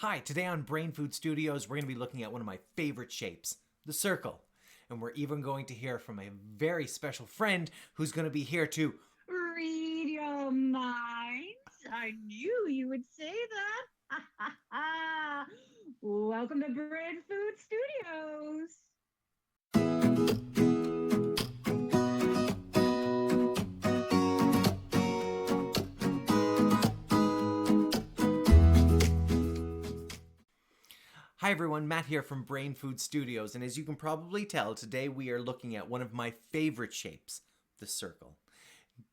Hi, today on Brain Food Studios, we're going to be looking at one of my favorite shapes, the circle. And we're even going to hear from a very special friend who's going to be here to read your minds. I knew you would say that. Welcome to Brain Food Studios. Hi everyone, Matt here from Brain Food Studios, and as you can probably tell, today we are looking at one of my favorite shapes, the circle.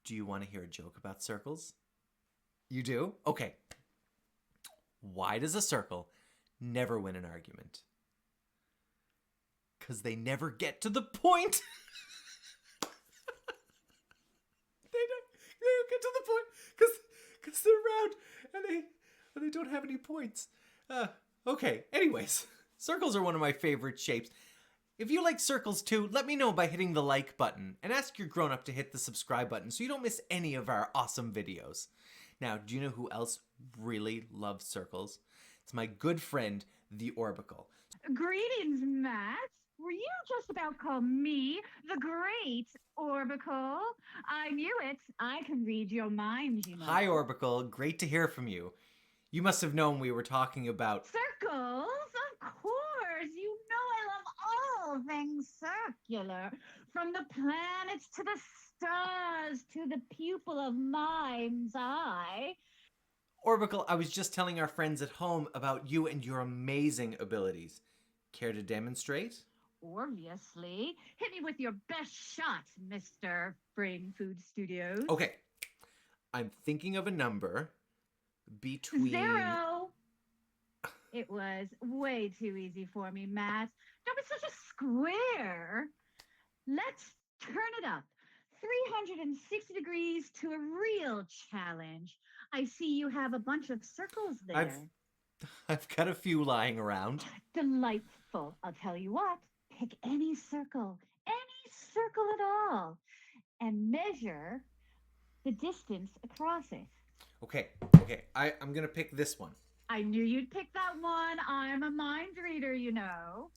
Do you want to hear a joke about circles? You do? Okay. Why does a circle never win an argument? Because they never get to the point. They don't get to the point because they're round and they don't have any points. Okay, anyways, circles are one of my favorite shapes. If you like circles too, let me know by hitting the like button and ask your grown-up to hit the subscribe button so you don't miss any of our awesome videos. Now, do you know who else really loves circles? It's my good friend, the Orb-acle. Greetings, Matt. Were you just about call me the Great Orb-acle? I knew it. I can read your mind, you know. Hi, Orb-acle. Great to hear from you. You must have known we were talking about Circles? Of course. You know I love all things circular. From the planets to the stars to the pupil of mind's eye. Orb-acle. I was just telling our friends at home about you and your amazing abilities. Care to demonstrate? Obviously. Hit me with your best shot, Mr. Brain Food Studios. Okay. I'm thinking of a number between 0. It was way too easy for me, Matt. Don't be such a square. Let's turn it up. 360 degrees to a real challenge. I see you have a bunch of circles there. I've got a few lying around. Delightful. I'll tell you what. Pick any circle at all, and measure the distance across it. Okay. I'm gonna pick this one. I knew you'd pick that one. I'm a mind reader, you know.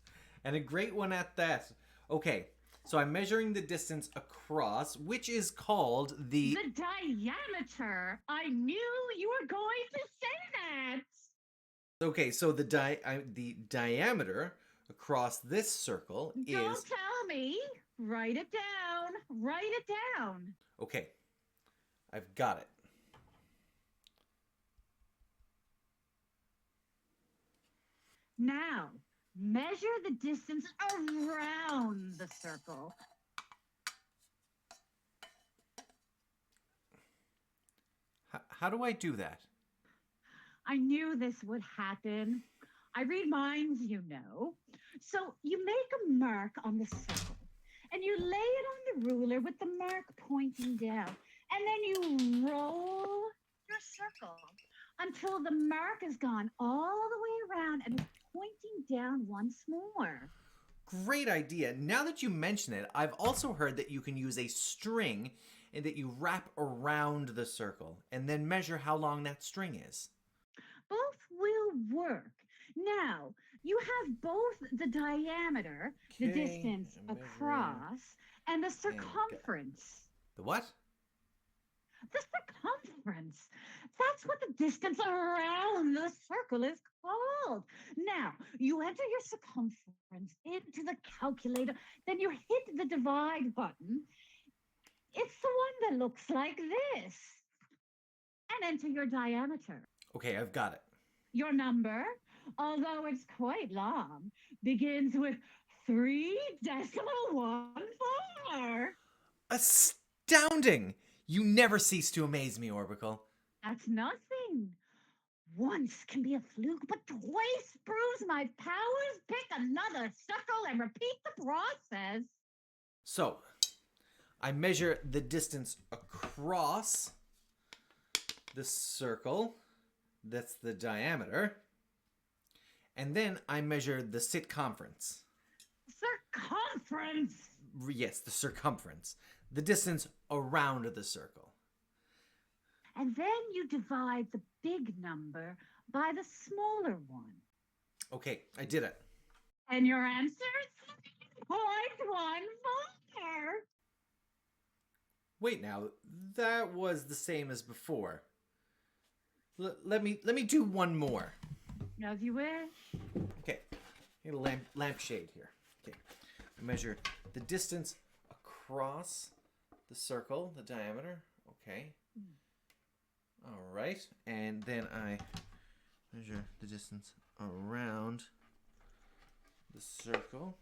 And a great one at that. Okay, so I'm measuring the distance across, which is called the diameter. I knew you were going to say that. Okay, so the diameter across this circle is... Don't tell me. Write it down. Write it down. Okay, I've got it. Now, measure the distance around the circle. How do I do that? I knew this would happen. I read minds, you know. So you make a mark on the circle, and you lay it on the ruler with the mark pointing down. And then you roll your circle until the mark is gone all the way around and is pointing down once more. Great idea. Now that you mention it, I've also heard that you can use a string and that you wrap around the circle and then measure how long that string is. Both will work. Now, you have both the diameter, the distance across, and the circumference. The what? The circumference. That's what the distance around the circle is called. Now, you enter your circumference into the calculator, then you hit the divide button. It's the one that looks like this. And enter your diameter. Okay, I've got it. Your number, although it's quite long, begins with 3.14. Astounding! You never cease to amaze me, Orb-acle. That's nothing. Once can be a fluke, but twice proves my powers. Pick another circle and repeat the process. So, I measure the distance across the circle. That's the diameter. And then I measure the circumference. Circumference? Yes, the circumference. The distance around the circle. And then you divide the big number by the smaller one. Okay, I did it. And your answer is 0.14. Wait now, that was the same as before. Let me do one more. As you wish. Okay, I get a lampshade here. Okay, I measure the distance across the circle, the diameter. Okay. All right, and then I measure the distance around the circle.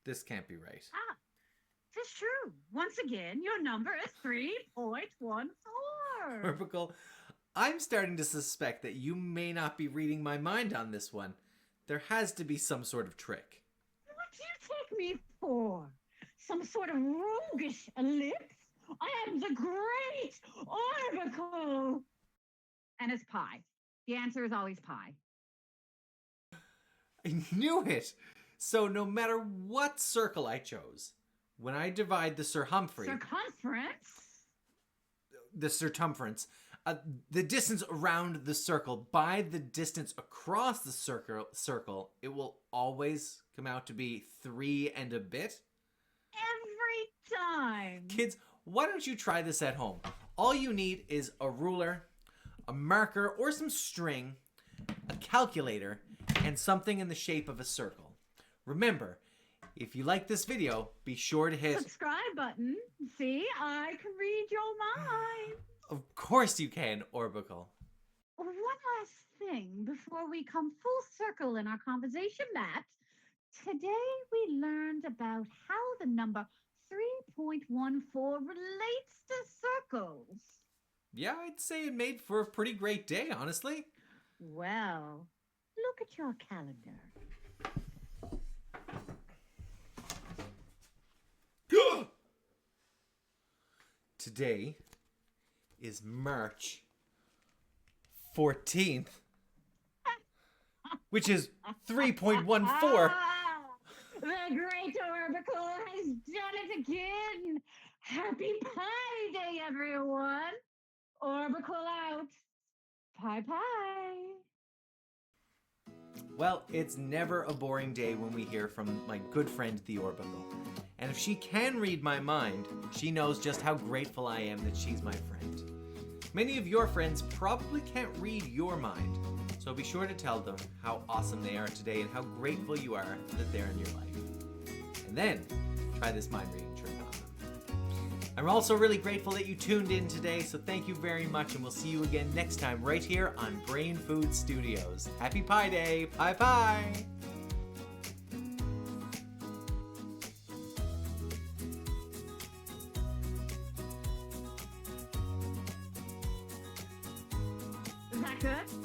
This can't be right. Ah, it's true. Once again, your number is 3.14. Orbicle, I'm starting to suspect that you may not be reading my mind on this one. There has to be some sort of trick. What do you take me for? Some sort of roguish ellipse? I am the Great Orb-acle. And it's pi. The answer is always pi. I knew it! So no matter what circle I chose, when I divide the circumference, the distance around the circle by the distance across the circle, it will always come out to be 3 and a bit. Every time. Kids, why don't you try this at home? All you need is a ruler, a marker or some string, a calculator, and something in the shape of a circle. Remember, if you like this video, be sure to hit subscribe button. See, I can read your mind. Of course you can, Orbicle. One last thing before we come full circle in our conversation, Matt. Today we learned about how the number 3.14 relates to circles. Yeah, I'd say it made for a pretty great day, honestly. Well, look at your calendar. Today is March 14th, which is 3.14. The Great Orb-acle has done it again. Happy Pi Day, everyone. Orb-acle out. Pi Pi. Well, it's never a boring day when we hear from my good friend, the Orbicle. And if she can read my mind, she knows just how grateful I am that she's my friend. Many of your friends probably can't read your mind, so be sure to tell them how awesome they are today and how grateful you are that they're in your life. And then, try this mind reading trick on them. I'm also really grateful that you tuned in today, so thank you very much, and we'll see you again next time right here on Brain Food Studios. Happy Pi Day! Pi Pi! Is that good?